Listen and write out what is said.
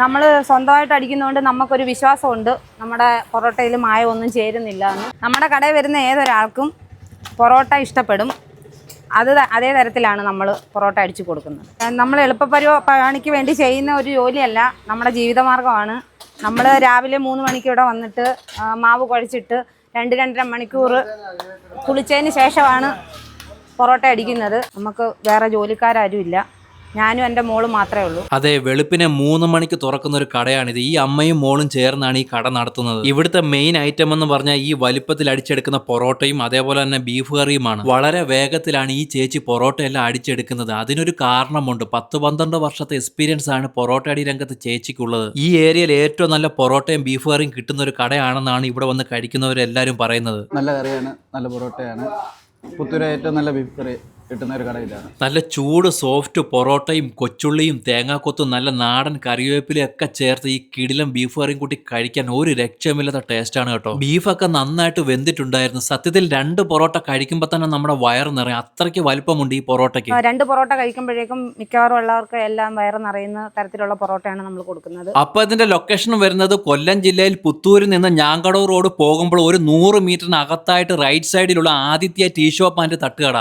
നമ്മൾ സ്വന്തമായിട്ട് അടിക്കുന്നതുകൊണ്ട് നമുക്കൊരു വിശ്വാസമുണ്ട് നമ്മുടെ പൊറോട്ടയിൽ മായമൊന്നും ചേരുന്നില്ല എന്ന്. നമ്മുടെ കടയിൽ വരുന്ന ഏതൊരാൾക്കും പൊറോട്ട ഇഷ്ടപ്പെടും. അതേ തരത്തിലാണ് നമ്മൾ പൊറോട്ട അടിച്ചു കൊടുക്കുന്നത്. നമ്മൾ പണിക്ക് വേണ്ടി ചെയ്യുന്ന ഒരു ജോലിയല്ല, നമ്മുടെ ജീവിതമാർഗ്ഗമാണ്. നമ്മൾ രാവിലെ 3 മണിക്ക് ഇവിടെ വന്നിട്ട് മാവ് കുഴച്ചിട്ട് 2-2.5 മണിക്കൂർ കുളിച്ചതിന് ശേഷമാണ് പൊറോട്ട അടിക്കുന്നത്. നമുക്ക് വേറെ ജോലിക്കാരും ഇല്ല, ഞാനും എൻ്റെ മോളും മാത്രമേ ഉള്ളൂ. അതെ, വെളുപ്പിനെ 3 മണിക്ക് തുറക്കുന്ന ഒരു കടയാണിത്. ഈ അമ്മയും മോളും ചേർന്നാണ് ഈ കട നടത്തുന്നത്. ഇവിടുത്തെ മെയിൻ ഐറ്റം എന്ന് പറഞ്ഞാൽ ഈ വലിപ്പത്തിൽ അടിച്ചെടുക്കുന്ന പൊറോട്ടയും അതേപോലെ തന്നെ ബീഫ് കറിയുമാണ്. വളരെ വേഗത്തിലാണ് ഈ ചേച്ചി പൊറോട്ട എല്ലാം അടിച്ചെടുക്കുന്നത്. അതിനൊരു കാരണമുണ്ട്. 10-12 വർഷത്തെ എക്സ്പീരിയൻസ് ആണ് പൊറോട്ട അടി രംഗത്ത് ചേച്ചിക്കുള്ളത്. ഈ ഏരിയയിൽ ഏറ്റവും നല്ല പൊറോട്ടയും ബീഫ് കറിയും കിട്ടുന്ന ഒരു കടയാണെന്നാണ് ഇവിടെ വന്ന് കഴിക്കുന്നവരെല്ലാവരും പറയുന്നത്. നല്ല കറിയാണ്, നല്ല പൊറോട്ടയാണ്. പുത്തൂര് ഏറ്റവും നല്ല ബീഫ് കറി കിട്ടുന്ന ഒരു കട ഇതാണ്. നല്ല ചൂട് സോഫ്റ്റ് പൊറോട്ടയും കൊച്ചുള്ളിയും തേങ്ങാക്കൊത്തും നല്ല നാടൻ കറിവേപ്പിലയും ഒക്കെ ചേർത്ത് ഈ കിടിലം ബീഫ് കറിയും കൂട്ടി കഴിക്കാൻ ഒരു രക്ഷമില്ലാത്ത ടേസ്റ്റാണ് കേട്ടോ. ബീഫൊക്കെ നന്നായിട്ട് വെന്തിട്ടുണ്ടായിരുന്നു. സത്യത്തിൽ 2 പൊറോട്ട കഴിക്കുമ്പോൾ തന്നെ നമ്മുടെ വയറ് നിറയും. അത്രയ്ക്ക് വലിപ്പമുണ്ട് ഈ പൊറോട്ടയ്ക്ക്. 2 പൊറോട്ട കഴിക്കുമ്പോഴേക്കും മിക്കവാറും ഉള്ളവർക്ക് എല്ലാം വയറ് നിറയുന്ന തരത്തിലുള്ള പൊറോട്ടയാണ് നമ്മൾ കൊടുക്കുന്നത്. അപ്പൊ ഇതിന്റെ ലൊക്കേഷൻ വരുന്നത് കൊല്ലം ജില്ലയിൽ പുത്തൂരിൽ നിന്ന് ഞാങ്കടവ് റോഡ് പോകുമ്പോൾ ഒരു 100 മീറ്ററിന് അകത്തായിട്ട് റൈറ്റ് സൈഡിലുള്ള ആദിത്യ ടീ ഷോപ്പ് ആൻഡ് തട്ടുകട.